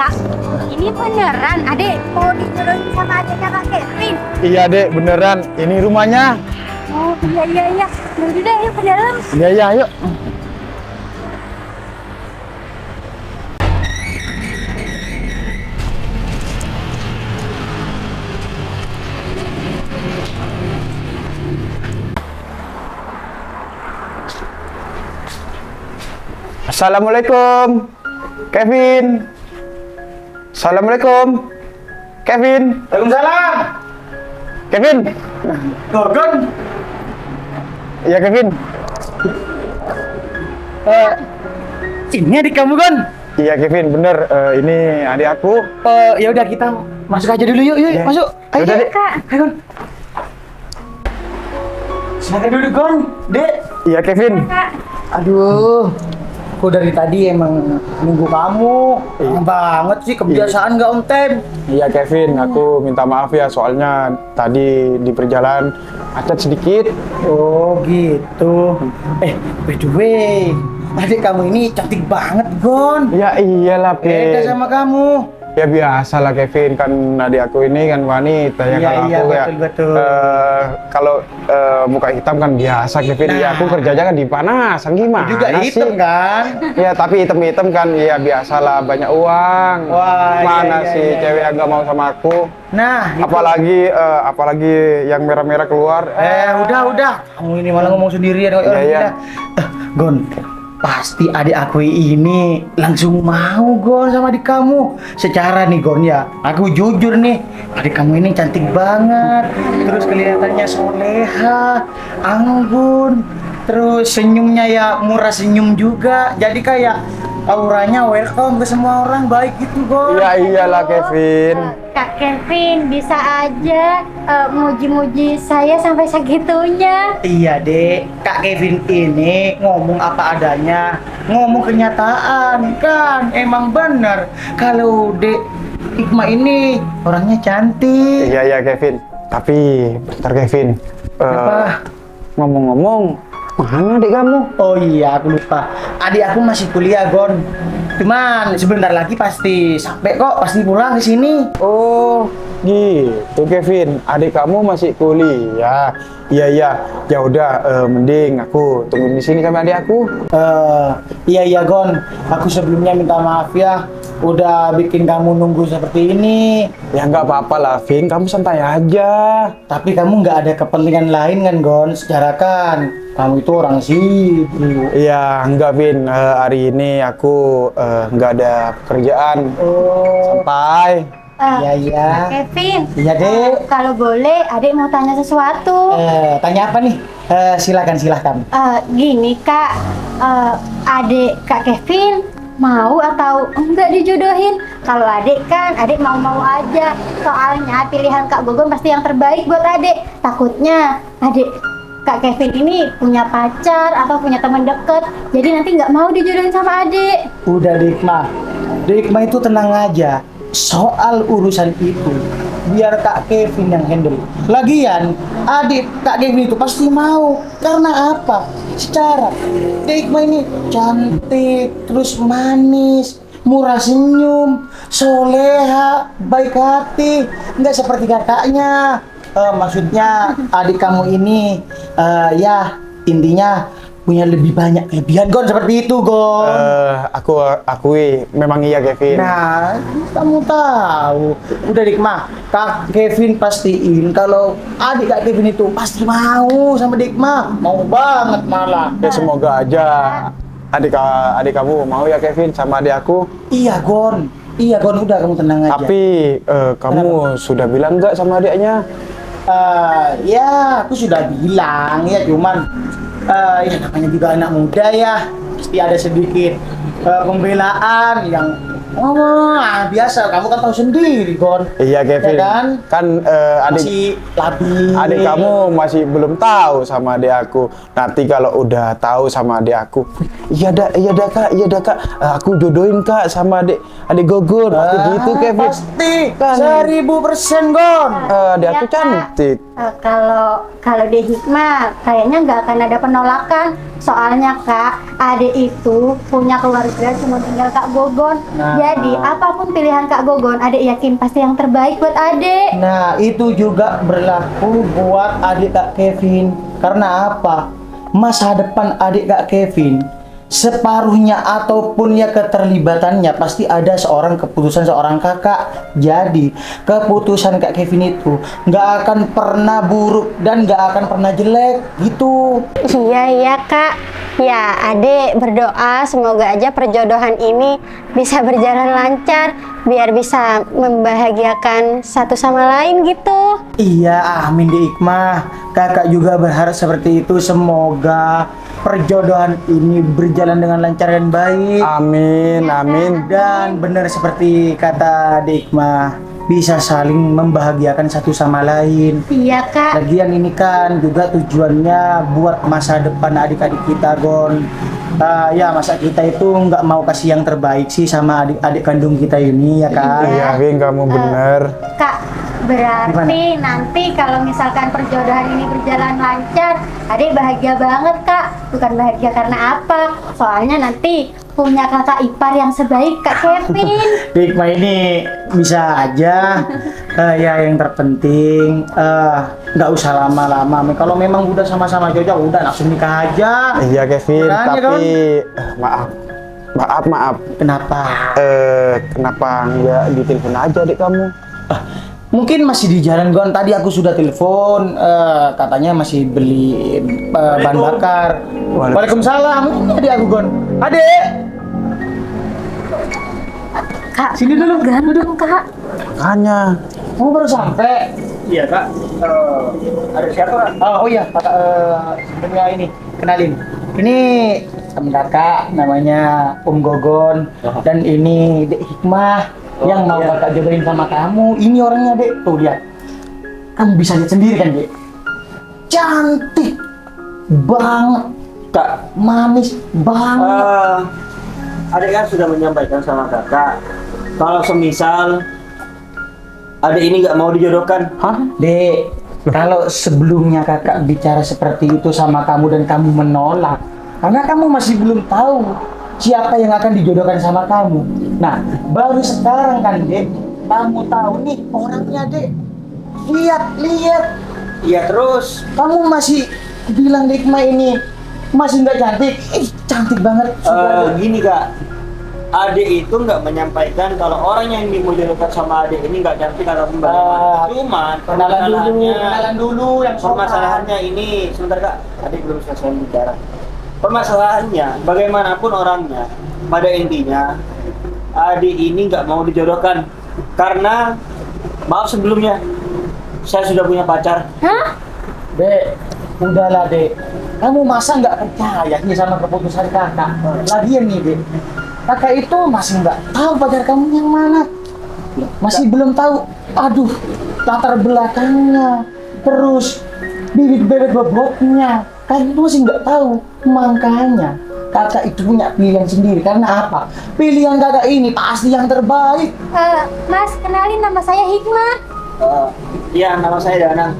Kak, ini beneran adek mau dijodohin sama adeknya Kak Kevin? Iya dek, beneran. Ini rumahnya. Oh iya. Yaudah yuk ke dalam. Iya, ayo. Assalamualaikum, Kevin. Assalamualaikum, Kevin. Waalaikumsalam. Kevin. Gogon. Iya, Kevin. Ini adik kamu kan? Iya, Kevin, bener. Ini adik aku. Ya udah kita masuk aja dulu yuk, Ya. masuk. Ayo, Yaudah, Dek. Dek. Kak, Ayo, Gon. Silakan duduk, Gon. Dek. Iya, Kevin. Kak. Aduh, aku dari tadi emang nunggu kamu. Lama banget sih, kebiasaan nggak on time. Iya, Kevin. Aku minta maaf ya, soalnya tadi di perjalanan macet sedikit. Oh gitu. By the way, adik kamu ini cantik banget, Gon. Ya iyalah, Beda Kevin. sama kamu. Ya biasa lah, Kevin. Kan adik aku ini kan wanita ya. Iya, Kalau iya, aku ya, betul. kalau muka hitam kan biasa, Kevin. Ya aku Nah. kerjanya kan di panasan, gimana Juga hitam sih? kan? Ya tapi hitam-hitam kan, ya biasalah, banyak uang. Wah, Mana iya, sih iya, cewek iya. yang gak mau sama aku? Nah, itu. Apalagi yang merah-merah keluar. Udah. Kamu ini malah ngomong sendirian. Iya, iya. Gon, pasti adik aku ini langsung mau, Gon, sama adik kamu. Secara nih, Gon, ya, aku jujur nih, adik kamu ini cantik banget. Terus kelihatannya soleha, anggun. Terus senyumnya ya murah senyum juga. Jadi kayak auranya welcome ke semua orang, baik gitu, Gon. Iya iyalah, Kevin. Kak Kevin bisa aja muji-muji saya sampai segitunya. Iya, Dek. Kak Kevin ini ngomong apa adanya, ngomong kenyataan kan. Emang bener kalau Dek Hikmah ini orangnya cantik. Iya Kevin. Tapi bentar, Kevin. Kenapa? Ngomong-ngomong, mana adik kamu? Oh iya, aku lupa. Adik aku masih kuliah, Gon. Cuman sebentar lagi pasti sampai kok, pasti pulang ke sini. Oh, gitu, Kevin. Adik kamu masih kuliah. Iya. Ya udah, mending aku tunggu di sini sama adik aku. Iya, Gon. Aku sebelumnya minta maaf ya, udah bikin kamu nunggu seperti ini. Ya nggak apa-apa lah, Vin. Kamu santai aja. Tapi kamu nggak ada kepentingan lain kan, Gon? Secara kan kamu itu orang sibuk. Iya, enggak, Vin. Hari ini aku nggak ada pekerjaan. Oh, Santai. iya. Kak Kevin. Iya, Dek. Kalau boleh, adek mau tanya sesuatu. Tanya apa nih? Silakan. Gini Kak, adek Kak Kevin mau atau enggak dijodohin? Kalau adek kan, adek mau-mau aja. Soalnya pilihan Kak Gogon pasti yang terbaik buat adek. Takutnya adek Kak Kevin ini punya pacar atau punya teman deket, jadi nanti nggak mau dijodohin sama adek. Udah, Dikma itu tenang aja. Soal urusan itu biar Kak Kevin yang handle. Lagian adik Kak Kevin itu pasti mau. Karena apa? Secara Dikma ini cantik, terus manis, murah senyum, soleha, baik hati, nggak seperti kakaknya. Maksudnya adik kamu ini ya intinya punya lebih banyak kelebihan, Gon, seperti itu, Gon. Aku akui memang iya, Kevin. Nah, kamu tahu. Udah, Dikma, Kak Kevin pastiin kalau adik Kak Kevin itu pasti mau sama Dikma. Mau banget malah. Ya semoga aja adik kamu mau ya, Kevin, sama adik aku. Iya, Gon, udah kamu tenang aja. Tapi kamu sudah bilang nggak sama adiknya? Ya, aku sudah bilang ya, cuman ya namanya juga anak muda ya, pasti ada sedikit pembelaan yang biasa. Kamu kan tahu sendiri, Gon. Iya, Kevin. Ya kan? Kan Masih labil. adik kamu masih belum tahu sama adik aku. Nanti kalau udah tahu sama adik aku, iya dah kak, aku jodohin kak sama adik Gogon. Waktu gitu, Kevin. Pasti Kan. 1000%, Gon. Adik aku Iya, Kak. cantik. Kalau di Hikmah kayaknya nggak akan ada penolakan. Soalnya Kak, adik itu punya keluarga cuma tinggal Kak Gogon. Nah. Jadi apapun pilihan Kak Gogon, adik yakin pasti yang terbaik buat adik. Nah, itu juga berlaku buat adik Kak Kevin. Karena apa? Masa depan adik Kak Kevin, separuhnya ataupun ya keterlibatannya pasti ada seorang keputusan seorang kakak. Jadi keputusan Kak Kevin itu nggak akan pernah buruk dan nggak akan pernah jelek gitu. Iya Kak. Ya, adik berdoa semoga aja perjodohan ini bisa berjalan lancar biar bisa membahagiakan satu sama lain gitu. Iya, amin di Hikmah. Kakak juga berharap seperti itu. Semoga perjodohan ini berjalan dengan lancar dan baik. Amin, amin. Dan benar seperti kata Adik Hikmah, bisa saling membahagiakan satu sama lain. Iya Kak. Lagian ini kan juga tujuannya buat masa depan adik-adik kita, Gon. Ya masa kita itu nggak mau kasih yang terbaik sih sama adik-adik kandung kita ini ya kan. Iya, Vin, kamu bener. Kak, berarti nanti kalau misalkan perjodohan ini berjalan lancar, adik bahagia banget Kak. Bukan bahagia karena apa? Soalnya nanti punya kakak ipar yang sebaik Kak Kevin. Hikmah ini bisa aja. Ya yang terpenting nggak usah lama-lama. Kalau memang udah sama-sama cocok, udah langsung nikah aja. Iya, Kevin, Makanya, tapi maaf. Kenapa? Kenapa nggak ditelepon aja adik kamu? Mungkin masih di jalan, Gon. Tadi aku sudah telepon, katanya masih beli bahan bakar. Waalaikumsalam. Ini adik aku, Gon. Adik, Kak, sini dulu. ganteng Kak. Makanya. Kamu baru sampai? Iya, Kak. Ada siapa, Kak? Oh iya, Kakak sebelumnya ini kenalin. Ini teman Kakak namanya Om Gogon dan ini Dek Hikmah yang mau Kakak jodohin sama kamu. Ini orangnya, Dek. Tuh lihat. Kamu bisa lihat sendiri kan, Dek? Cantik banget, Kak. Manis banget. Adik kan sudah menyampaikan sama kakak kalau semisal adik ini nggak mau dijodohkan. Hah? Dek, kalau sebelumnya kakak bicara seperti itu sama kamu dan kamu menolak, karena kamu masih belum tahu siapa yang akan dijodohkan sama kamu. Nah, baru sekarang kan, Dek, kamu tahu nih orangnya, Dek. Lihat. Iya terus. Kamu masih bilang Hikmah ini masih nggak cantik. Cantik banget. Gini kak, adik itu nggak menyampaikan kalau orang yang dijodohkan sama adik ini nggak cantik atau bagaimana. Cuman kenalan dulu yang sopan. permasalahannya ini sebentar kak, adik belum selesai bicara. Permasalahannya bagaimanapun orangnya, pada intinya adik ini nggak mau dijodohkan karena maaf sebelumnya saya sudah punya pacar. Hah? Dek, udahlah, Dek. Kamu masa nggak percaya nih sama keputusan kakak? Lagian nih, Dek. Kakak itu masih nggak tahu pacar kamu yang mana. Masih belum tahu, aduh, latar belakangnya. Terus, bibit-bibit bobotnya. Kakak itu masih nggak tahu. Makanya, kakak itu punya pilihan sendiri. Karena apa? Pilihan kakak ini pasti yang terbaik. Mas, kenalin nama saya Hikmah. Iya nama saya Danang.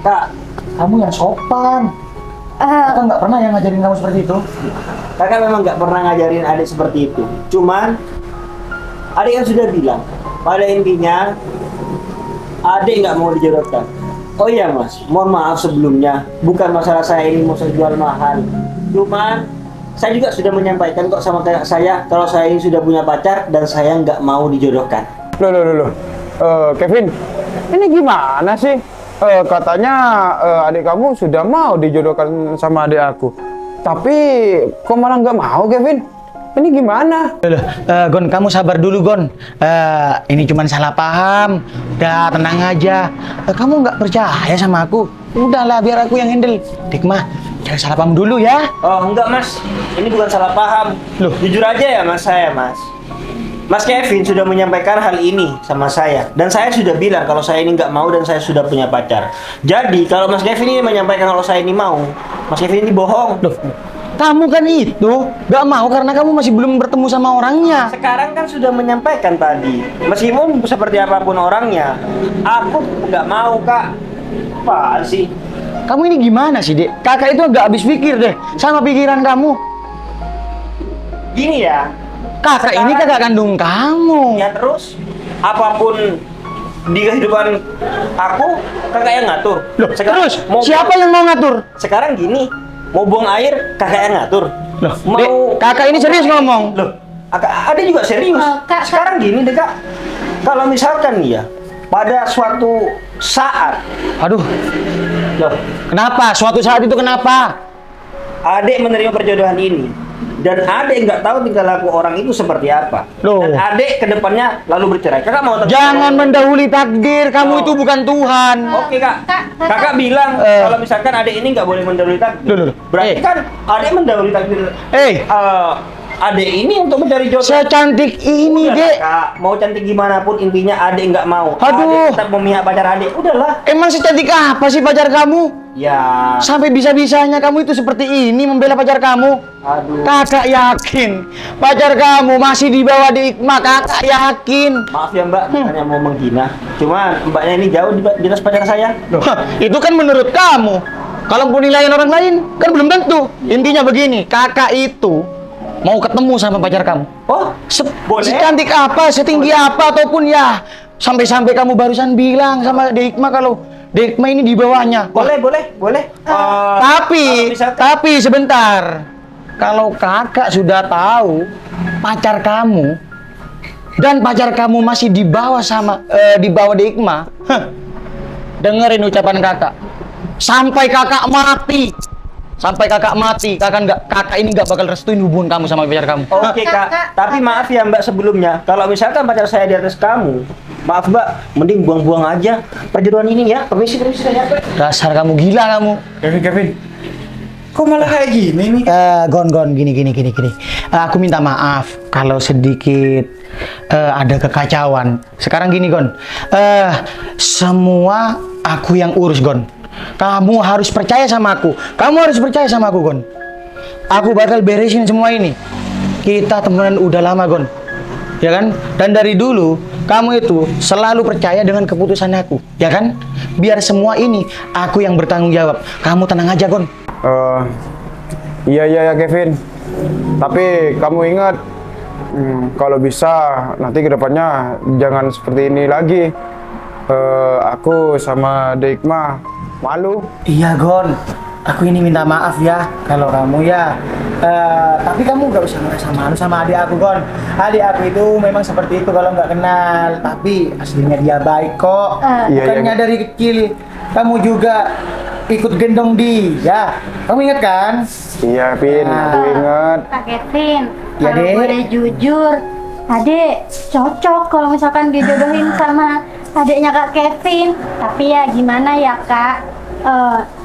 Kak, Kamu yang sopan. Kakak nggak pernah yang ngajarin kamu seperti itu. kakak memang nggak pernah ngajarin adik seperti itu. Cuman adik kan sudah bilang, pada intinya adik nggak mau dijodohkan. Oh iya mas, mohon maaf sebelumnya. Bukan masalah saya ini mau saya jual mahal. Cuman saya juga sudah menyampaikan kok sama kakak saya kalau saya ini sudah punya pacar dan saya nggak mau dijodohkan. Loh. Kevin, ini gimana sih? Katanya adik kamu sudah mau dijodohkan sama adik aku. Tapi kok malah nggak mau, Kevin? Ini gimana? Gon, kamu sabar dulu, Gon. Ini cuma salah paham. Udah, tenang aja. Kamu nggak percaya sama aku? Udahlah, biar aku yang handle. Hikmah, jangan salah paham dulu ya. Oh enggak mas, ini bukan salah paham. Loh? Jujur aja ya mas, Mas Kevin sudah menyampaikan hal ini sama saya. Dan saya sudah bilang kalau saya ini nggak mau dan saya sudah punya pacar. Jadi kalau Mas Kevin ini menyampaikan kalau saya ini mau, Mas Kevin ini bohong. Loh, kamu kan itu nggak mau karena kamu masih belum bertemu sama orangnya. Sekarang kan sudah menyampaikan tadi. Meskipun seperti apapun orangnya, aku nggak mau kak. Apaan sih? Kamu ini gimana sih, Dek? Kakak itu nggak habis pikir deh sama pikiran kamu. Gini ya. Kakak ini Sekarang- kakak kandung kamu. Ya terus apapun di kehidupan aku kakak yang ngatur. Loh, Sekarang terus mau siapa yang mau ngatur? Sekarang gini, mau buang air kakak yang ngatur. Loh, mau Dek, kakak ini serius ngomong. Loh, ada juga serius. Kak. Sekarang gini deh kak, kalau misalkan nih ya, pada suatu saat, Aduh, loh, kenapa? Suatu saat itu kenapa? adik menerima perjodohan ini dan adik nggak tahu tingkah laku orang itu seperti apa. Loh. Dan adik kedepannya lalu bercerai. Kakak mau tahu? Jangan mendahului takdir. Kamu Oh. itu bukan Tuhan. Oke kak, Kak, kakak bilang kalau misalkan adik ini nggak boleh mendahului takdir. Loh. Berarti kan adik mendahului takdir. Adik ini untuk mencari jodoh. Secantik ini, Udah, Dek. Kak, mau cantik gimana pun intinya adik nggak mau. Aduh. Adik tetap memihak pacar adik. Udahlah. Emang secantik apa sih pacar kamu? Ya. Sampai bisa-bisanya kamu itu seperti ini membela pacar kamu. Aduh. Kakak yakin pacar kamu masih di bawah Dikma. Kakak yakin. Maaf ya Mbak, bukannya mau menghina. Cuman Mbaknya ini jauh di atas pacar saya. Hah, itu kan menurut kamu. Kalau penilaian orang lain kan belum tentu. Intinya begini, kakak itu mau ketemu sama pacar kamu. Oh, boleh. Secantik apa, setinggi apa ataupun ya. Sampai-sampai kamu barusan bilang sama Dikma kalau Dikma ini di bawahnya. Wah, boleh. tapi kalau misalkan- tapi sebentar. Kalau kakak sudah tahu pacar kamu dan pacar kamu masih di bawah di bawah Dikma, dengerin ucapan kakak. Sampai kakak mati. Kakak ini nggak bakal restuin hubungan kamu sama pacar kamu. Oke Kak, tapi maaf ya Mbak sebelumnya. Kalau misalkan pacar saya di atas kamu, maaf Mbak, mending buang-buang aja perjodohan ini ya. Permisi saya. Dasar kamu gila kamu. Kevin. Kok malah kayak gini nih? Gon, gini. Aku minta maaf kalau sedikit ada kekacauan. Sekarang gini, Gon. Semua aku yang urus, Gon. Kamu harus percaya sama aku. Gon. Aku bakal beresin semua ini. Kita temenan udah lama, Gon. Ya kan? Dan dari dulu kamu itu selalu percaya dengan keputusan aku, ya kan? Biar semua ini aku yang bertanggung jawab. Kamu tenang aja, Gon. Iya Kevin. Tapi kamu ingat, kalau bisa nanti kedepannya jangan seperti ini lagi. Aku sama Dikma malu. Iya, Gon. Aku ini minta maaf ya kalau kamu ya. Tapi kamu nggak usah merasa malu sama adik aku, Gon. Adik aku itu memang seperti itu kalau nggak kenal. Tapi aslinya dia baik kok. Iya, Bukannya iya. dari kecil kamu juga ikut gendong dia. Kamu ingat kan? Iya, Vin, aku ingat. Kak Kevin, Ya, kalau Dek. boleh jujur, Adek cocok kalau misalkan dijodohin sama adiknya Kak Kevin. Tapi ya gimana ya Kak?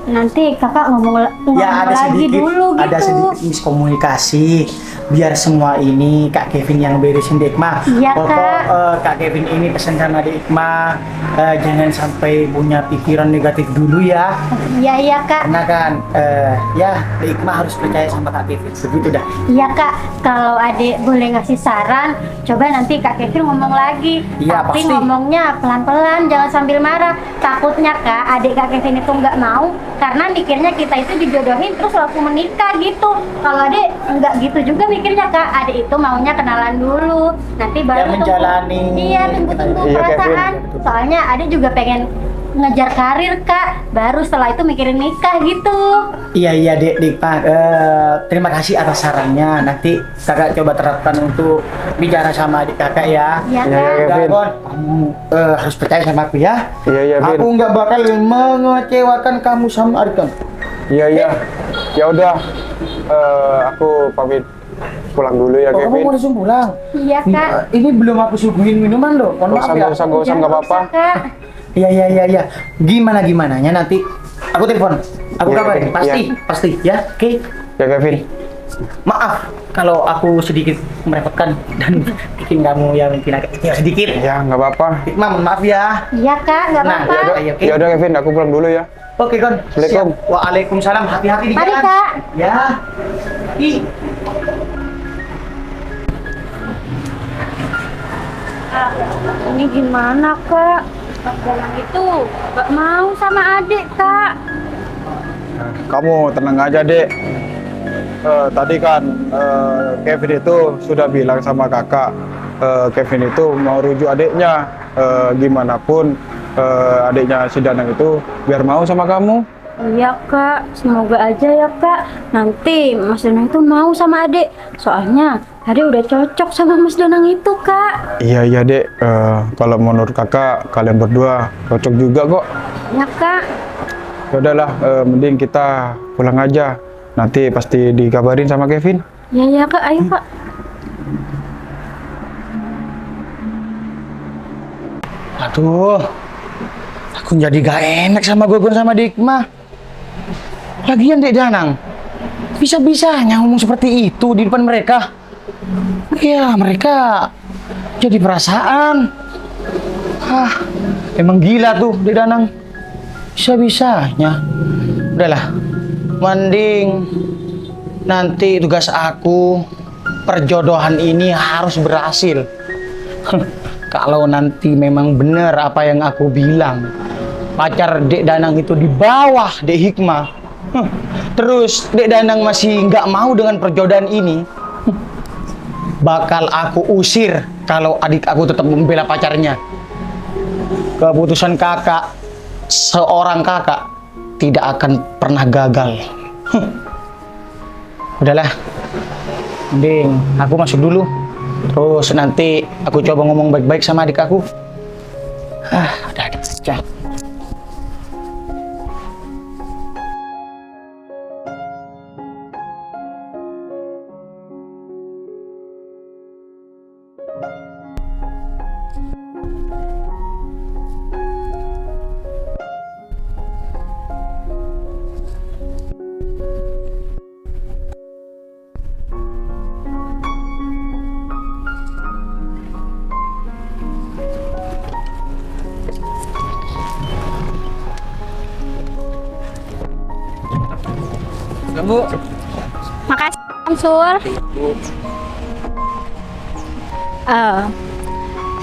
Nanti kakak ngomong Ya lagi dulu gitu. ada sedikit miskomunikasi. Biar semua ini Kak Kevin yang beresin Dikma. Iya, Pokok Kak. Kak Kevin ini pesan sama Dikma, jangan sampai punya pikiran negatif dulu ya. Iya Kak. Karena kan ya Dikma harus percaya sama Kak Kevin. Begitu dah. Iya Kak. Kalau Adek boleh ngasih saran, coba nanti Kak Kevin ngomong lagi. Iya, Tapi pasti. ngomongnya pelan-pelan, jangan sambil marah. Takutnya Kak, adik Kak Kevin itu nggak mau karena mikirnya kita itu dijodohin terus langsung menikah gitu. Kalau Adek nggak gitu juga mikirnya Kak, Adek itu maunya kenalan dulu. Nanti baru menjalani. Iya, tunggu Iya, perasaan. Kevin. Soalnya Adek juga pengen ngejar karir Kak, baru setelah itu mikirin nikah gitu. Iya Dikma. Terima kasih atas sarannya. Nanti kakak coba terapkan untuk bicara sama adik kakak ya. Iya Iya, Kak. iya. Udah, Kevin. Gon, kamu harus percaya sama aku ya. Iya, Vin. Aku nggak bakal mengecewakan kamu sama adik kamu. Iya. Ya udah, aku pamit pulang dulu ya, Oh, kamu Kevin. mau langsung pulang? Iya Kak. Ini belum aku suguhin minuman loh. Mohon maaf ya. Gak usah, nggak Jangan apa-apa. usah, Kak. Iya. Gimananya nanti aku telepon. Aku Iya, kabarin. Kevin. Pasti ya. Oke. Ya, Kevin. Maaf kalau aku sedikit merepotkan dan bikin kamu yang mungkin agak kecewa sedikit. Ya, nggak apa-apa. Hikmah, mohon maaf ya. Iya Kak, nggak Nah, apa-apa. ya, oke. Ya udah, Kevin, aku pulang dulu ya. Oke, Gon. Assalamualaikum. Siap. Waalaikumsalam. Hati-hati di Mari jalan. Kak. Ya. Ih. Ini gimana Kak? Mas Danang itu gak mau sama adik, Kak. Kamu tenang aja, Dek. Tadi kan Kevin itu sudah bilang sama kakak, Kevin itu mau rujuk adiknya. Gimana pun adiknya si Danang itu biar mau sama kamu. Iya, Kak. Semoga aja ya, Kak. Nanti Mas Danang itu mau sama adik. Soalnya adik udah cocok sama Mas Danang itu, Kak. Iya, iya, Dek. Kalau menurut kakak, kalian berdua cocok juga kok. Ya, Kak. Ya udahlah, mending kita pulang aja. Nanti pasti dikabarin sama Kevin. Ya, Kak. Ayo, Kak. Aduh, aku jadi gak enak sama Gogon sama Dikma. Lagian Dek Danang, bisa-bisanya ngomong seperti itu di depan mereka. Ya, mereka jadi perasaan. Emang gila tuh Dek Danang. Bisa-bisanya. Udahlah, mending nanti tugas aku, perjodohan ini harus berhasil. Kalau nanti memang benar apa yang aku bilang, pacar Dek Danang itu di bawah Dek Hikmah, terus Dek Danang masih nggak mau dengan perjodohan ini, bakal aku usir kalau adik aku tetap membela pacarnya. Keputusan kakak, seorang kakak, tidak akan pernah gagal. Udahlah, mending aku masuk dulu. Terus nanti aku coba ngomong baik-baik sama adik aku. Udah aja. Bu. Makasih, Samsul.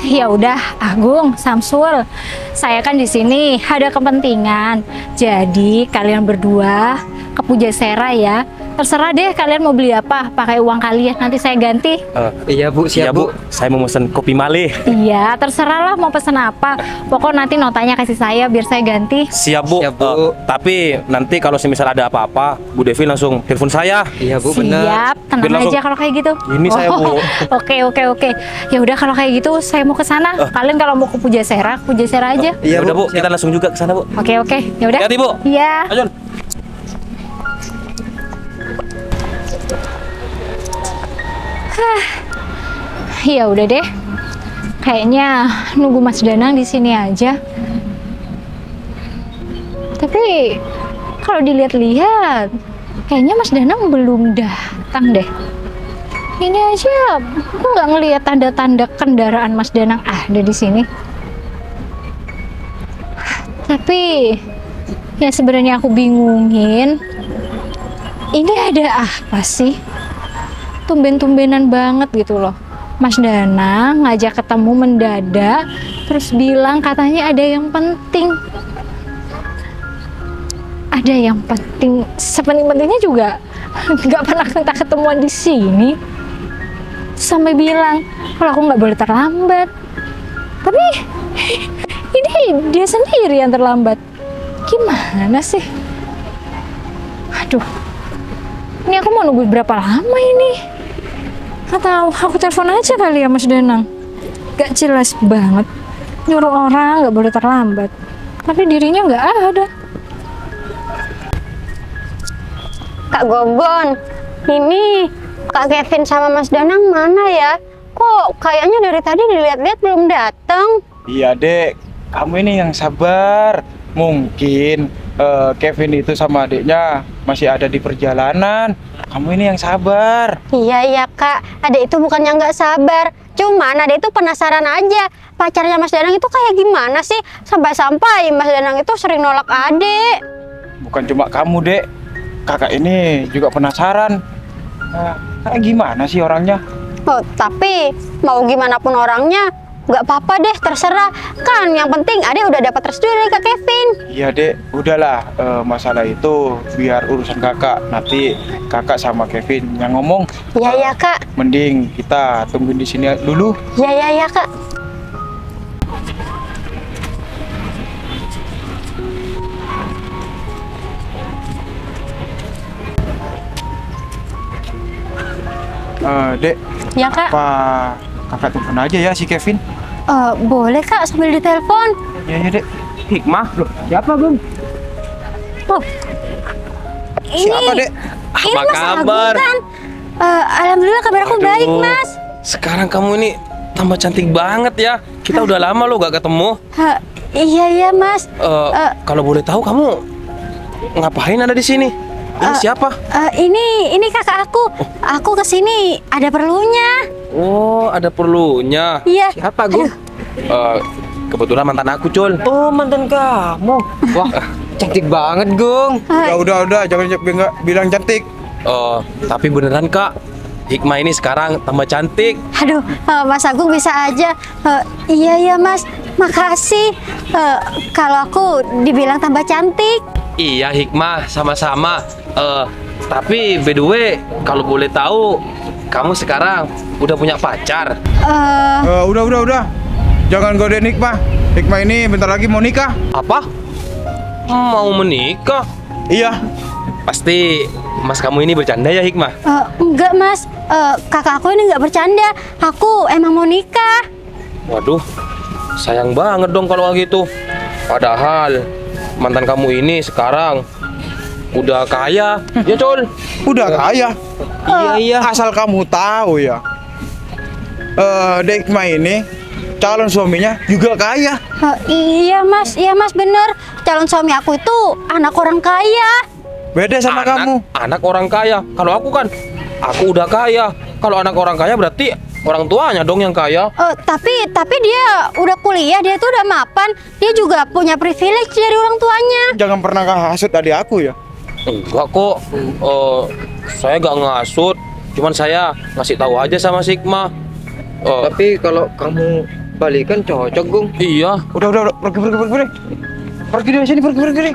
Ya udah, Agung, Samsul. Saya kan di sini ada kepentingan. Jadi kalian berdua ke Pujasera ya. Terserah deh kalian mau beli apa, pakai uang kalian nanti saya ganti. Iya Bu, siap Bu. Saya mau pesen kopi malih. Iya, terserah lah mau pesen apa. Pokok nanti notanya kasih saya biar saya ganti. Siap Bu. Siap, Bu. Tapi nanti kalau semisal ada apa-apa, Bu Devi langsung telepon saya. Iya Bu, benar. Siap, tenang Biar langsung- aja kalau kayak gitu. Ini saya, Bu. Oke. Ya udah kalau kayak gitu saya mau ke sana. Kalian kalau mau ke Pujasera aja. Iya udah Bu, kita langsung juga ke sana Bu. Oke. Ya udah. Hati-hati, Bu. Iya. Ajun. Ya udah deh. Kayaknya nunggu Mas Danang di sini aja. Tapi kalau dilihat-lihat, kayaknya Mas Danang belum datang deh. Ini aja, aku nggak ngelihat tanda-tanda kendaraan Mas Danang ada di sini. Tapi ya sebenarnya aku bingungin. Ini ada apa sih? Tumben-tumbenan banget gitu loh. Mas Danang ngajak ketemu mendadak, terus bilang katanya ada yang penting. Ada yang penting, sepenting-pentingnya juga nggak pernah minta ketemuan di sini. Sampai bilang kalau aku nggak boleh terlambat. Tapi ini dia sendiri yang terlambat. Gimana sih? Aduh, ini aku mau nunggu berapa lama ini? Atau aku telepon aja kali ya Mas Danang. Gak jelas banget. Nyuruh orang gak boleh terlambat. Tapi dirinya gak ada. Kak Gogon, ini Kak Kevin sama Mas Danang mana ya? Kok kayaknya dari tadi dilihat-lihat belum datang? Iya, Dek. Kamu ini yang sabar. Mungkin Kevin itu sama adiknya masih ada di perjalanan. Kamu ini yang sabar. Iya Kak, adek itu bukannya nggak sabar. Cuman adek itu penasaran aja. Pacarnya Mas Danang itu kayak gimana sih? Sampai-sampai Mas Danang itu sering nolak adek. Bukan cuma kamu, Dek. Kakak ini juga penasaran. Kayak gimana sih orangnya? Oh, tapi mau gimana pun orangnya, nggak apa-apa deh, terserah. Kan yang penting Ade udah dapat restu dari Kak Kevin. Iya dek, udahlah, masalah itu biar urusan kakak. Nanti kakak sama Kevin yang ngomong. Iya ya Kak. Mending kita tungguin di sini dulu. Iya Kak. Dek, Ya Kak. apa kakak telepon aja ya si Kevin? Boleh Kak sambil ditelepon. Iya dek. Hikmah? Loh, siapa, Gung? Oh, Siapa dek? ini Apa Mas Agung kabar? kan? Alhamdulillah kabar aku Aduh, baik Mas. Sekarang kamu ini tambah cantik banget ya. Kita udah lama lo gak ketemu. Iya Mas. Kalau boleh tahu kamu ngapain ada di sini? Ini siapa? Ini kakak aku. Aku kesini ada perlunya. Oh, ada perlunya. Iya. Siapa, Gung? Kebetulan mantan aku, Cul. Oh, mantan kamu. Wah, cantik banget, Gung. Ya udah, jangan bilang cantik. Tapi beneran, Kak. Hikmah ini sekarang tambah cantik. Aduh, Mas Agung bisa aja. Iya Mas, makasih. Kalau aku dibilang tambah cantik. Iya, Hikmah, sama-sama. Tapi by the way, kalau boleh tahu, kamu sekarang udah punya pacar? Udah. Jangan godain Hikmah. Hikmah ini bentar lagi mau nikah. Apa? Mau menikah? Iya. Pasti mas kamu ini bercanda ya, Hikmah? Enggak Mas, kakak aku ini nggak bercanda. Aku emang mau nikah. Waduh, sayang banget dong kalau gitu. Padahal mantan kamu ini sekarang udah kaya, ya Cul? Udah kaya. Iya. Asal kamu tahu ya. Dek Hikmah ini calon suaminya juga kaya. Iya Mas bener. Calon suami aku itu anak orang kaya. Beda sama kamu. Anak orang kaya. Kalau aku kan, aku udah kaya. Kalau anak orang kaya berarti orang tuanya dong yang kaya. Tapi dia udah kuliah, dia tuh udah mapan. Dia juga punya privilege dari orang tuanya. Jangan pernah hasut adik aku ya. Enggak kok. Saya gak ngasut. Cuman saya ngasih tahu aja sama Hikmah. Tapi kalau kamu balikan cocok, Gung. Iya. Udah, pergi. Pergi dari sini, pergi.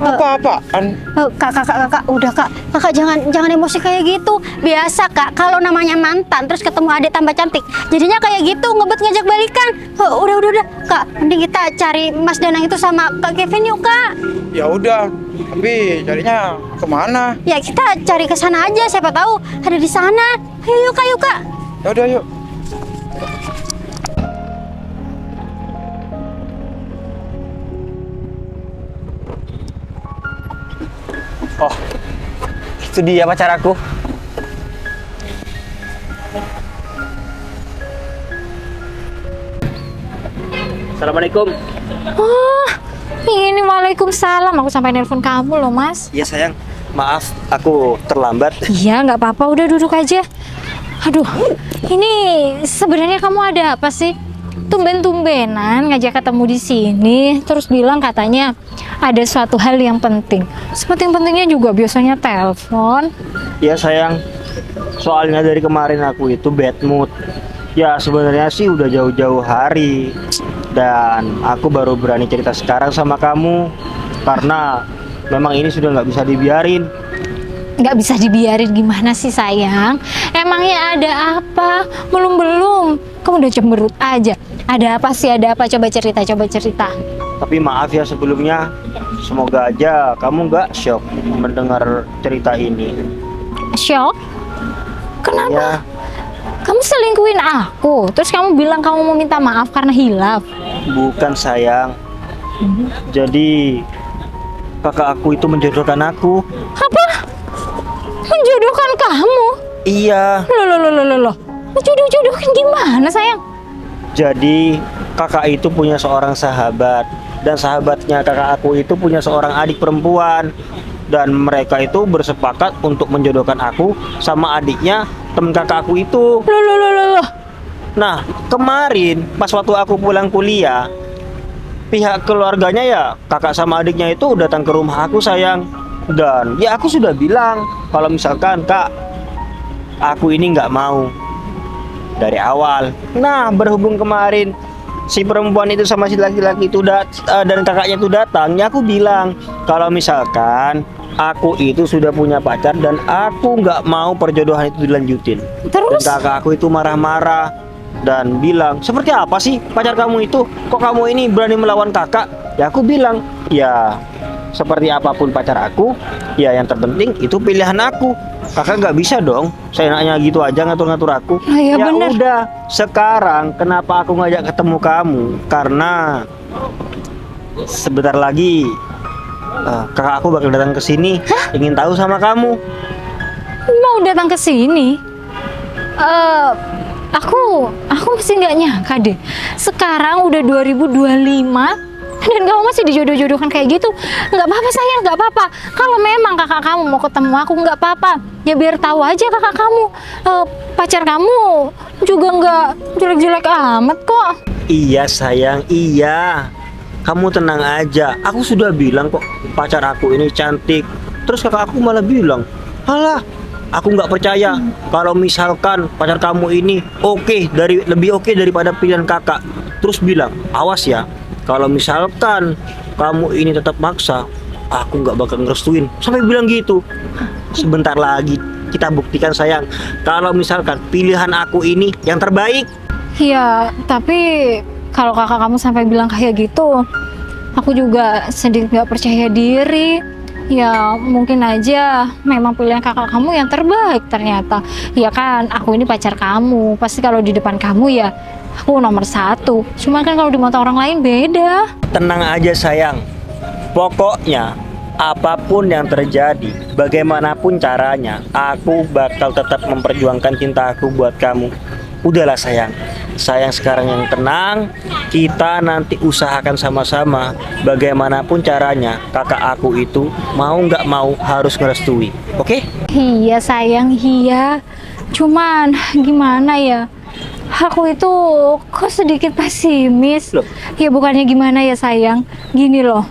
Apa-apaan? Kakak, udah kakak jangan emosi kayak gitu. Biasa kak, kalau namanya mantan terus ketemu adik tambah cantik, jadinya kayak gitu ngebet ngajak balikan. Udah kak, mending kita cari Mas Danang itu sama Kak Kevin yuk kak. Ya udah, tapi carinya kemana? Ya kita cari ke sana aja, siapa tahu ada di sana. Yuk kak. Ya udah, yuk. Oh, itu dia pacar aku. Assalamualaikum. Oh, ini waalaikumsalam. Aku sampai nelpon kamu loh, Mas. Iya sayang, maaf aku terlambat. Iya, nggak apa-apa. Udah duduk aja. Aduh, ini sebenarnya kamu ada apa sih? Tumben-tumbenan ngajak ketemu di sini, terus bilang katanya ada suatu hal yang penting. Sepenting-pentingnya juga biasanya telepon. Iya sayang, soalnya dari kemarin aku itu bad mood. Ya sebenarnya sih udah jauh-jauh hari. Dan aku baru berani cerita sekarang sama kamu karena memang ini sudah nggak bisa dibiarin. Nggak bisa dibiarin gimana sih sayang? Emangnya ada apa? Belum. Kamu udah cemberut aja. Ada apa sih? Ada apa? Coba cerita. Tapi maaf ya sebelumnya, semoga aja kamu nggak shock mendengar cerita ini. Shock? Kenapa? Ya, Kamu selingkuhin aku, terus kamu bilang kamu mau minta maaf karena hilaf. bukan sayang. Jadi kakak aku itu menjodohkan aku. Apa? Menjodohkan kamu? Iya. Loh. Jodoh-jodohin gimana sayang? Jadi kakak itu punya seorang sahabat dan sahabatnya kakak aku itu punya seorang adik perempuan dan mereka itu bersepakat untuk menjodohkan aku sama adiknya temen kakak aku itu. Loh. Nah kemarin pas waktu aku pulang kuliah, pihak keluarganya ya kakak sama adiknya itu datang ke rumah aku sayang. Dan ya aku sudah bilang kalau misalkan kak, aku ini nggak mau. dari awal. Nah, berhubung kemarin si perempuan itu sama si laki-laki itu dan kakaknya itu datang, ya aku bilang kalau misalkan aku itu sudah punya pacar dan aku nggak mau perjodohan itu dilanjutin. Terus? Dan kakak aku itu marah-marah dan bilang, seperti apa sih pacar kamu itu? Kok kamu ini berani melawan kakak? Ya aku bilang, ya seperti apapun pacar aku, ya yang terpenting itu pilihan aku. Kakak nggak bisa dong seenaknya gitu aja ngatur-ngatur aku. Oh, iya, ya bener. udah, sekarang kenapa aku ngajak ketemu kamu? Karena sebentar lagi kakak aku bakal datang ke sini, ingin tahu sama kamu. Mau datang ke sini? Aku masih nggak nyangka deh. Sekarang udah 2025 dan kamu masih dijodoh-jodohkan kayak gitu. Nggak apa-apa sayang, nggak apa-apa. Kalau memang kakak kamu mau ketemu aku, nggak apa-apa. Ya biar tahu aja kakak kamu, pacar kamu juga nggak jelek-jelek amat kok. Iya sayang, iya. Kamu tenang aja. Aku sudah bilang kok pacar aku ini cantik. Terus kakak aku malah bilang, halah, aku nggak percaya kalau misalkan pacar kamu ini lebih oke daripada pilihan kakak. Terus bilang, awas ya, kalau misalkan kamu ini tetap maksa, aku nggak bakal ngerestuin. Sampai bilang gitu. Sebentar lagi kita buktikan sayang, kalau misalkan pilihan aku ini yang terbaik. Ya, tapi kalau kakak kamu sampai bilang kayak gitu, aku juga sedikit nggak percaya diri. Ya mungkin aja memang pilihan kakak kamu yang terbaik ternyata. Ya kan, aku ini pacar kamu. Pasti kalau di depan kamu ya aku nomor 1. Cuma kan kalau di mata orang lain beda. Tenang aja sayang. Pokoknya apapun yang terjadi, bagaimanapun caranya, aku bakal tetap memperjuangkan cinta aku buat kamu. Udahlah sayang. Sayang sekarang yang tenang. Kita nanti usahakan sama-sama. Bagaimanapun caranya, kakak aku itu mau nggak mau harus ngerestui. Oke? Iya sayang, iya. Cuman gimana ya? Aku itu kok sedikit pesimis. Loh? Ya bukannya gimana ya sayang. Gini loh.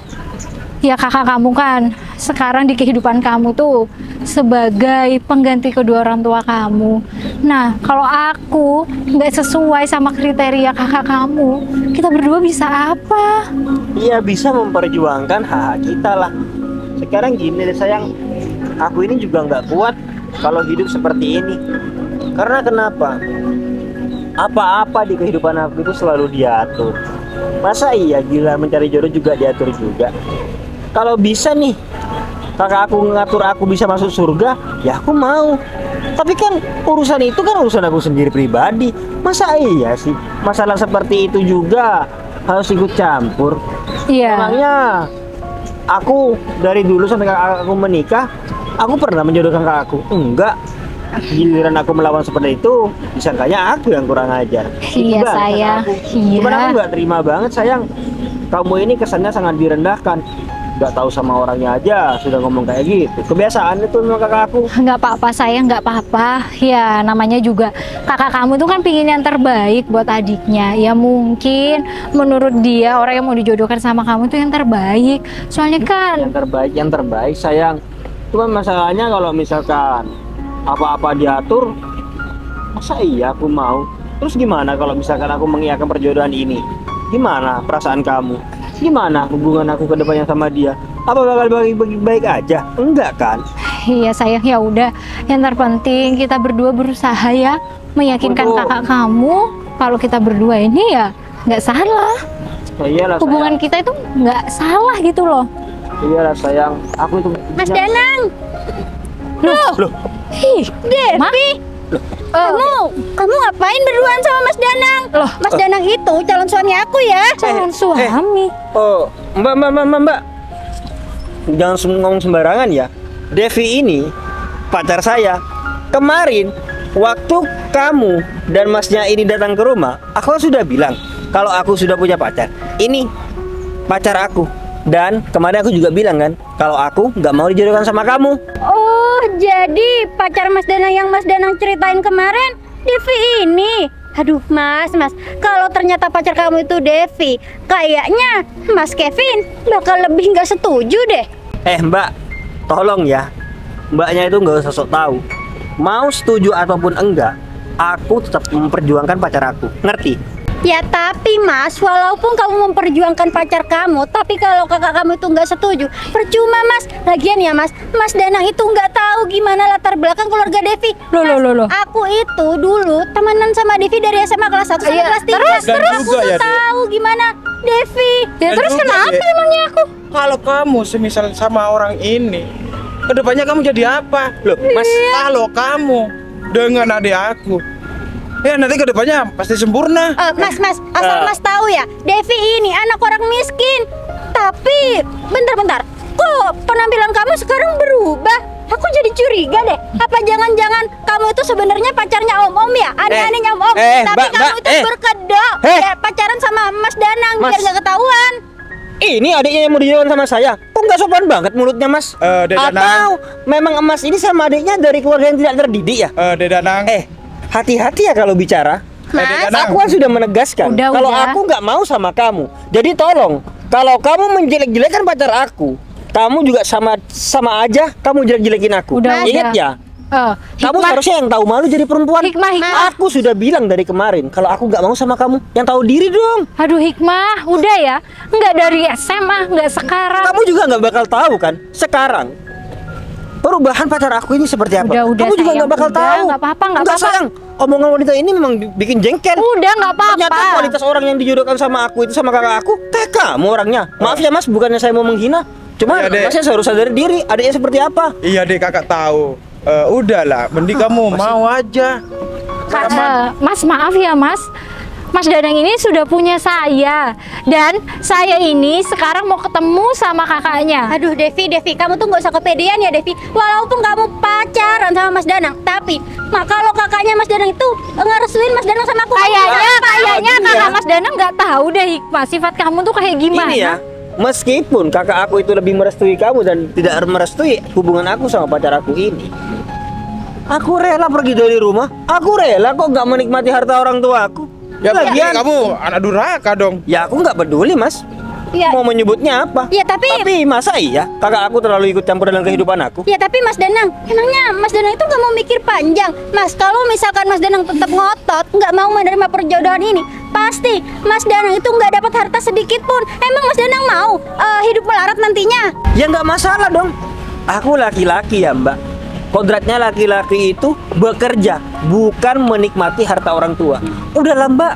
Ya kakak kamu kan sekarang di kehidupan kamu tuh sebagai pengganti kedua orang tua kamu. Nah, kalau aku nggak sesuai sama kriteria kakak kamu, kita berdua bisa apa? Iya, bisa memperjuangkan hak kita lah. Sekarang gini deh sayang, aku ini juga nggak kuat kalau hidup seperti ini. Karena kenapa? Apa-apa di kehidupan aku itu selalu diatur. Masa iya gila mencari jodoh juga diatur juga? Kalau bisa nih kakak aku ngatur aku bisa masuk surga, ya aku mau. Tapi kan urusan itu kan urusan aku sendiri pribadi. Masa iya sih masalah seperti itu juga harus ikut campur? Iya. Emangnya aku dari dulu sampai kakak aku menikah, aku pernah menjodohkan kakak aku? Enggak. Giliran aku melawan seperti itu, disangkanya aku yang kurang ajar. Iya sayang. Iya. Cuman aku nggak terima banget sayang. Kamu ini kesannya sangat direndahkan. Nggak tahu sama orangnya aja sudah ngomong kayak gitu. Kebiasaan itu sama kakak aku. Nggak apa-apa sayang, nggak apa-apa. Ya namanya juga kakak kamu tuh kan pingin yang terbaik buat adiknya. Ya mungkin menurut dia orang yang mau dijodohkan sama kamu tuh yang terbaik. Soalnya kan Yang terbaik sayang. Cuman masalahnya kalau misalkan apa-apa diatur, masa iya aku mau? Terus gimana kalau misalkan aku mengiyakan perjodohan ini? Gimana perasaan kamu? Gimana hubungan aku ke depannya sama dia? Apa bakal baik aja? Enggak kan? iya sayang, ya udah. Yang terpenting kita berdua berusaha ya meyakinkan Betul. kakak kamu kalau kita berdua ini ya nggak salah. Ya iyalah Hubungan sayang. kita itu nggak salah gitu loh. Iyalah sayang. Aku itu Mas Danang, Loh, Ih, Devi, kamu ngapain berduaan sama Mas Danang? Loh. Mas Danang itu calon suami aku ya. calon suami. oh, Mbak. Jangan ngomong sembarangan ya. Devi ini pacar saya. Kemarin waktu kamu dan masnya ini datang ke rumah, aku sudah bilang kalau aku sudah punya pacar. Ini pacar aku. Dan kemarin aku juga bilang kan kalau aku nggak mau dijodohkan sama kamu. Oh, jadi pacar Mas Danang yang Mas Danang ceritain kemarin Devi ini. Aduh, Mas, kalau ternyata pacar kamu itu Devi, kayaknya Mas Kevin bakal lebih nggak setuju deh. Mbak, tolong ya. Mbaknya itu nggak usah sok tahu. Mau setuju ataupun enggak, aku tetap memperjuangkan pacar aku. Ngerti? Ya tapi Mas, walaupun kamu memperjuangkan pacar kamu, tapi kalau kakak kamu itu nggak setuju, percuma Mas. Lagian ya Mas, Mas Danang itu nggak tahu gimana latar belakang keluarga Devi. Loh. Aku itu dulu temenan sama Devi dari SMA kelas 1 sampai kelas 3. Dan Aku juga tuh ya, Dek. tahu gimana Devi. Ya Dan terus juga, kenapa Dek, emangnya aku? Kalau kamu semisal sama orang ini, kedepannya kamu jadi apa? Loh, Mas, Kalau kamu dengan adik aku, ya nanti kedepannya pasti sempurna. Mas, asal Mas tahu ya, Devi ini anak orang miskin. Tapi bentar, kok penampilan kamu sekarang berubah? Aku jadi curiga deh. Apa jangan-jangan kamu itu sebenarnya pacarnya Om ya? Aneh-anehnya Om. Tapi Mbak, kamu itu Mbak, berkedok ya, pacaran sama Mas Danang Mas. biar nggak ketahuan. ini adiknya yang mau dijodohin sama saya. Kok nggak sopan banget mulutnya, Mas? Dek Danang. Atau memang Emas ini sama adiknya dari keluarga yang tidak terdidik ya? Dek Danang. Hati-hati ya kalau bicara. Mas, Aku kan sudah menegaskan Udah. kalau aku nggak mau sama kamu. Jadi tolong, kalau kamu menjelek-jelekan pacar aku, kamu juga sama aja kamu jelek-jelekin aku. Udah. Ingat ya, kamu Hikmah. seharusnya yang tahu malu jadi perempuan. Hikmah. Aku sudah bilang dari kemarin kalau aku nggak mau sama kamu, yang tahu diri dong. Aduh Hikmah, udah ya. Nggak dari SMA, nggak sekarang. Kamu juga nggak bakal tahu kan sekarang perubahan pacar aku ini seperti apa. Udah, Kamu juga sayang. nggak bakal Udah, tahu. nggak apa-apa, nggak Nggak, apa-apa. sayang. Omongan wanita ini memang bikin jengkel. Udah nggak Ternyata apa-apa. kualitas orang yang dijodohkan sama aku itu sama kakak aku, kamu orangnya. Maaf ya Mas, bukannya saya mau menghina. Cuma Iya, Dek. Masnya harus sadar diri, adiknya seperti apa. Iya deh kakak tahu. Udahlah, mending kamu mau aja. Mas maaf ya Mas. Mas Danang ini sudah punya saya. Dan saya ini sekarang mau ketemu sama kakaknya. aduh Devi, kamu tuh nggak usah kepedean ya Devi. Walaupun kamu pacaran sama Mas Danang, tapi kalau kakaknya Mas Danang itu ngerestuin Mas Danang sama aku. Kayaknya Iya. kakak Mas Danang nggak tahu deh Hikmah sifat kamu tuh kayak gimana. Ini ya, meskipun kakak aku itu lebih merestui kamu dan tidak merestui hubungan aku sama pacar aku ini, aku rela pergi dari rumah. Aku rela kok nggak menikmati harta orang tua aku. Ya berarti Lagian, kamu anak durhaka dong. ya aku nggak peduli Mas. Ya. Mau menyebutnya apa? Ya, tapi masa iya kakak aku terlalu ikut campur dalam kehidupan aku? Ya tapi Mas Danang, emangnya Mas Danang itu nggak mau mikir panjang? Mas, kalau misalkan Mas Danang tetap ngotot, nggak mau menerima perjodohan ini, pasti Mas Danang itu nggak dapat harta sedikit pun. Emang Mas Danang mau hidup melarat nantinya? Ya nggak masalah dong. Aku laki-laki ya Mbak. Kodratnya laki-laki itu bekerja, bukan menikmati harta orang tua. Udahlah Mbak,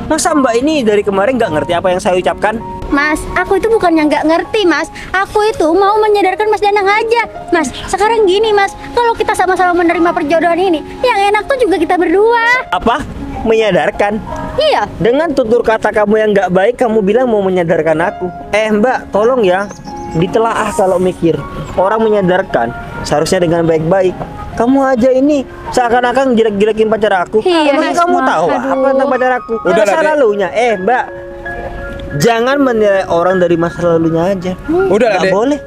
masa Mbak ini dari kemarin nggak ngerti apa yang saya ucapkan? Mas, aku itu bukannya nggak ngerti Mas. Aku itu mau menyadarkan Mas Danang aja. Mas, sekarang gini Mas, kalau kita sama-sama menerima perjodohan ini, yang enak tuh juga kita berdua. Apa? Menyadarkan? Iya. Dengan tutur kata kamu yang nggak baik, kamu bilang mau menyadarkan aku. Mbak, tolong ya, ditelaah kalau mikir. Orang menyadarkan seharusnya dengan baik-baik. Kamu aja ini seakan-akan jelek-jelekin pacar aku. Iya, Emangnya Mas, kamu Mas. tahu Aduh. apa tentang pacar aku? Udah lah, Masa Dek. lalunya. Mbak, jangan menilai orang dari masa lalunya aja. Udahlah Nggak deh. boleh.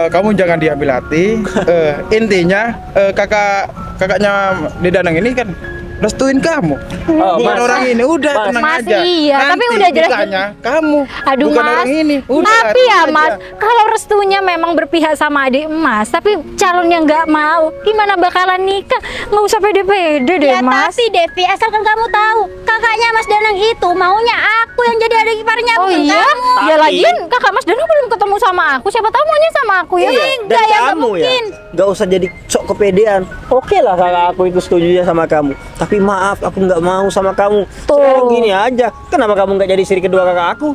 Kamu jangan diambil hati. Intinya kakaknya di Danang ini kan restuin kamu. Bukan Mas. orang ini. Udah Mas. tenang Mas, aja. iya, Nanti tapi udah jelas- nikahnya kamu. Aduh bukan Mas, orang ini. Udah, tapi ya tenang Mas, aja. kalau restunya memang berpihak sama adik Mas, tapi calonnya nggak mau, gimana bakalan nikah? Nggak usah pede-pede deh Ya Mas. tapi Devi, asalkan kamu tahu, kakaknya Mas Danang itu maunya aku yang jadi adik iparnya, Oh bukan iya? kamu. Ya Tapi- lagian kakak Mas Danang belum ketemu sama aku, siapa tahu maunya sama aku ya? Iya, dan enggak, ya, nggak kamu ya, mungkin. nggak usah jadi sok kepedean. Oke lah kakak aku itu setuju sama kamu. Tapi maaf, aku nggak mau sama kamu. Tuh. Sekarang gini aja, kenapa kamu nggak jadi istri kedua kakak aku?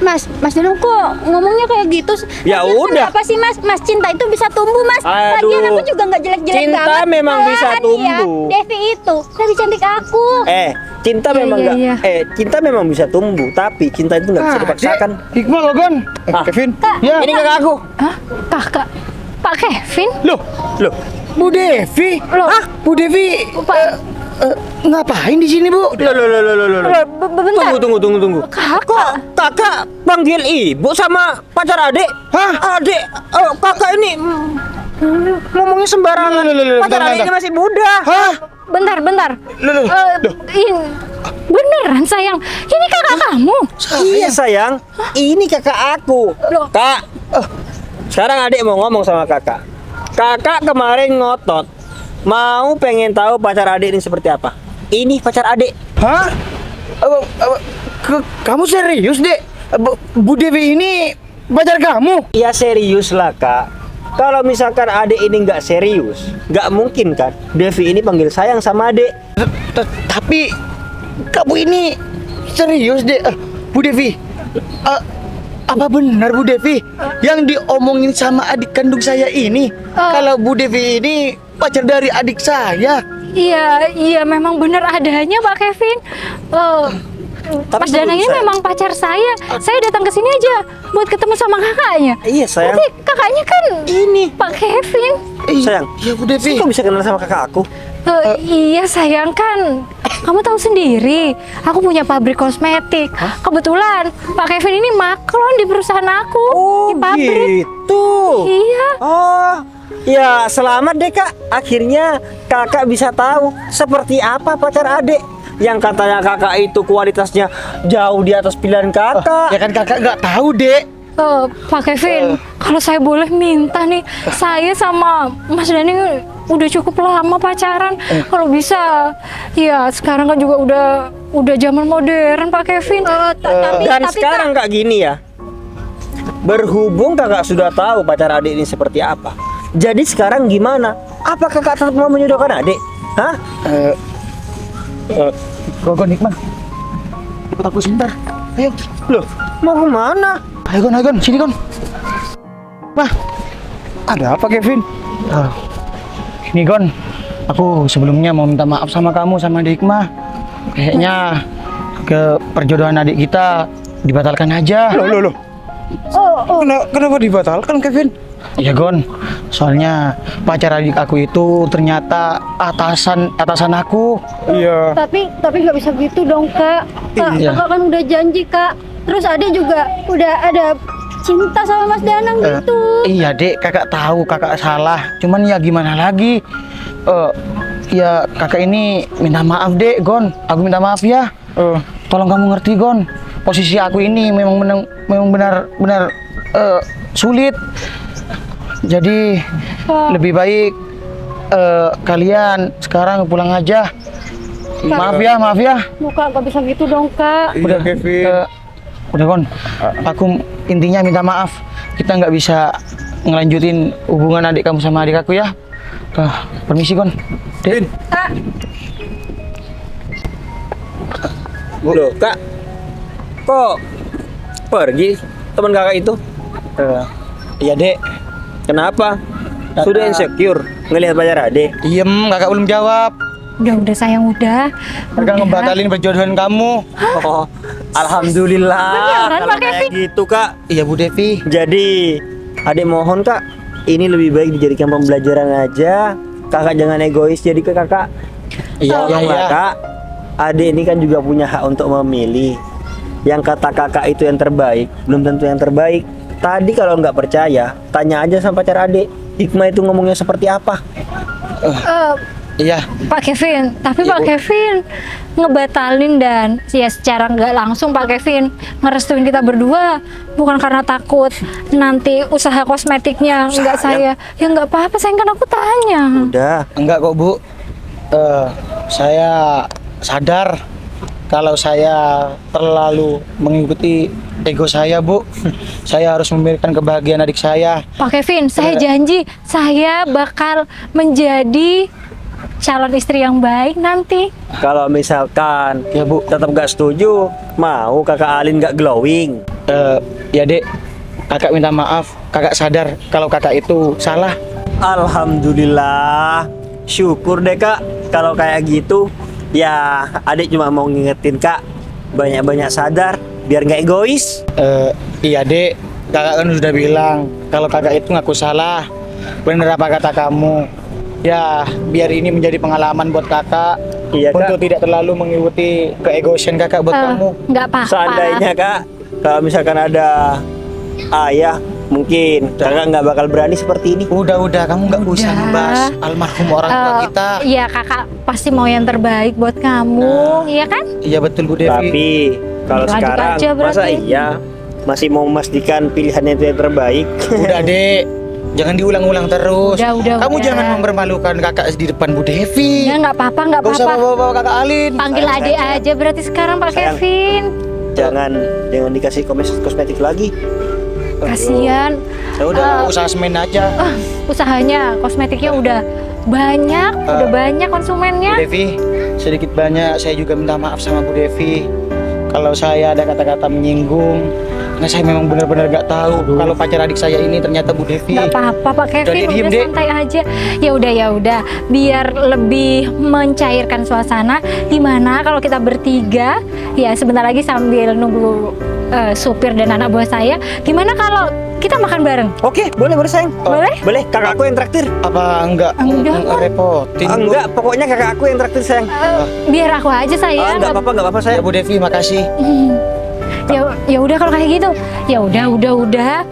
Mas Danang kok ngomongnya kayak gitu? Ya Lagian udah. Kenapa sih Mas? Mas, cinta itu bisa tumbuh Mas. Aduh. Lagian aku juga nggak jelek-jelek Cinta banget. memang bisa Malahan tumbuh. Ya, Devi itu lebih cantik aku. Cinta Iya, memang iya, nggak, iya. cinta memang bisa tumbuh, tapi cinta itu nggak bisa dipaksakan. Dek, Hikmah loh Gon. Kevin. Ya, ini kakak aku. Hah? Kakak? Pak Kevin? Loh, Loh, Bu Devi. Loh. Bu Devi. Ngapain di sini, Bu? Loh, bentar. Tunggu. Kakak? Kakak panggil ibu sama pacar adik? Hah? Adik, kakak ini ngomongnya sembarangan. Pacar bentar, adiknya masih muda. Hah? Bentar. Loh. Beneran sayang, ini kakak kamu? Iya sayang, ini kakak aku. Loh. Kak, sekarang adik mau ngomong sama kakak. Kakak kemarin ngotot, mau pengen tahu pacar adik ini seperti apa. ini pacar adik. Hah? Kamu serius, Dek? Bu Devi ini pacar kamu? Ya serius lah kak. Kalau misalkan adik ini nggak serius, nggak mungkin kan Devi ini panggil sayang sama adik. Tapi kamu ini serius, Dek? Bu Devi, apa benar Bu Devi yang diomongin sama adik kandung saya ini? Kalau Bu Devi ini pacar dari adik saya? Iya memang benar adanya Pak Kevin. Mas Danang ini memang pacar saya. Saya datang ke sini aja buat ketemu sama kakaknya. Iya sayang. Tapi kakaknya kan ini Pak Kevin. Sayang. Iya Bu Devi. Kok bisa kenal sama kakak aku? Iya sayang, kan kamu tahu sendiri aku punya pabrik kosmetik. Kebetulan Pak Kevin ini maklon di perusahaan aku, di pabrik. Gitu. Iya. Oh, ya selamat deh kak. Akhirnya kakak bisa tahu seperti apa pacar adik. Yang katanya kakak itu kualitasnya jauh di atas pilihan kakak. Ya kan kakak nggak tahu, Dek. Pak Kevin, kalau saya boleh minta nih, saya sama Mas Dani udah cukup lama pacaran. Kalau bisa, ya sekarang kan juga udah zaman modern Pak Kevin. Dan sekarang kak gini ya, berhubung kakak sudah tahu pacar adik ini seperti apa, jadi sekarang gimana? Apa kakak tetap mau menjodohkan adik? Hah? Gon, Hikmah, ikut aku sebentar. Ayo. Loh, mau kemana? Ayo Gon, sini Gon. Mah, ada apa Kevin? Ini Gon, aku sebelumnya mau minta maaf sama kamu sama adik Hikmah. Kayaknya ke perjodohan adik kita dibatalkan aja. Loh. Kenapa dibatalkan Kevin? Iya Gon, soalnya pacar adik aku itu ternyata atasan aku. Iya. Tapi nggak bisa gitu dong kak. Iya. Kakak kan udah janji kak. Terus Ade juga udah ada cinta sama Mas Danang gitu. Iya Dek, kakak tahu kakak salah. Cuman ya gimana lagi? Ya kakak ini minta maaf Dek, Gon. Aku minta maaf ya. Tolong kamu ngerti Gon. Posisi aku ini memang benar-benar sulit. Jadi lebih baik kalian sekarang pulang aja. Maaf ya. Muka nggak bisa gitu dong kak. Udah Kevin. Udah Gon. Aku intinya minta maaf. Kita nggak bisa ngelanjutin hubungan adik kamu sama adik aku ya. Permisi Gon. Dek. Loh kak, kok pergi teman kakak itu? Iya Dek. Kenapa? Sudah insecure ngelihat pacar adik? Diem, kakak belum jawab. Udah sayang, udah. Kakak ngebatalin perjodohan kamu. Oh, alhamdulillah. Beneran, kalau Pak kayak Kevin? gitu kak. Iya Bu Devi. Jadi adik mohon kak, ini lebih baik dijadikan pembelajaran aja. Kakak jangan egois jadi ke kakak. Tolonglah, kak. Adik ini kan juga punya hak untuk memilih. Yang kata kakak itu yang terbaik, belum tentu yang terbaik. Tadi kalau nggak percaya, tanya aja sama pacar adik. Hikmah itu ngomongnya seperti apa? Iya. Pak Kevin, tapi Pak Kevin ngebatalin dan ya secara nggak langsung Pak Kevin ngerestuin kita berdua bukan karena takut nanti usaha kosmetiknya nggak saya. Ya nggak apa-apa, sayang, kan aku tanya. Udah. Enggak kok Bu. Saya sadar kalau saya terlalu mengikuti ego saya Bu. Saya harus memberikan kebahagiaan adik saya. Pak Kevin, saya janji saya bakal menjadi calon istri yang baik nanti. Kalau misalkan Ya Bu. tetap nggak setuju, mau kakak Alin nggak glowing? Ya Dek, kakak minta maaf. Kakak sadar kalau kakak itu salah. Alhamdulillah, syukur deh kak. Kalau kayak gitu, ya adik cuma mau ngingetin kak banyak-banyak sadar biar nggak egois. Iya Dek, kakak kan sudah bilang kalau kakak itu ngaku salah. Bener apa kata kamu? Ya, biar ini menjadi pengalaman buat kakak. Iya, Kak. Untuk tidak terlalu mengikuti keegoisan kakak buat kamu. Nggak apa-apa. Seandainya kak, kalau misalkan ada ayah, mungkin kakak nggak bakal berani seperti ini. Udah, kamu nggak usah Udah. ngebahas almarhum orang tua kita. Iya, kakak pasti mau yang terbaik buat kamu, iya kan? Iya betul Bu Devi. Tapi kalau Lanjut sekarang aja berarti. masa iya masih mau memastikan pilihannya itu yang terbaik? Udah Dek, Jangan diulang-ulang terus. Udah, Kamu udah. jangan mempermalukan kakak di depan Bu Devi. Ya nggak apa-apa, nggak Gak usah apa-apa. bawa-bawa kakak Alin. Panggil adik aja berarti sekarang Pak Sayang. Kevin. Jangan dikasih kosmetik lagi. Kasihan. Ya udah, usaha semen aja. Usahanya kosmetiknya udah banyak konsumennya. Bu Devi, sedikit banyak saya juga minta maaf sama Bu Devi. Kalau saya ada kata-kata menyinggung, karena saya memang benar-benar gak tahu kalau pacar adik saya ini ternyata Bu Devi. Nggak apa-apa Pak Kevin, Dek, diem, udah Dek. santai aja. Ya udah, biar lebih mencairkan suasana. Gimana kalau kita bertiga, ya sebentar lagi sambil nunggu supir dan anak buah saya. Gimana kalau kita makan bareng? Oke, boleh sayang. Boleh? Boleh, kakak aku yang traktir. Apa enggak Enggak, Pak. ngerepotin? Bu? Enggak, pokoknya kakak aku yang traktir sayang. Biar aku aja saya. Enggak apa-apa Ya sayang. Bu Devi, makasih. Ya udah kalau kayak gitu. Ya udah.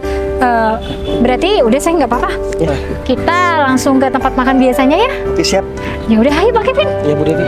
Berarti udah saya nggak apa-apa. Ya. Kita langsung ke tempat makan biasanya ya. Oke, siap. Ya udah, ayo Pak Kevin. Ya Bu Devi.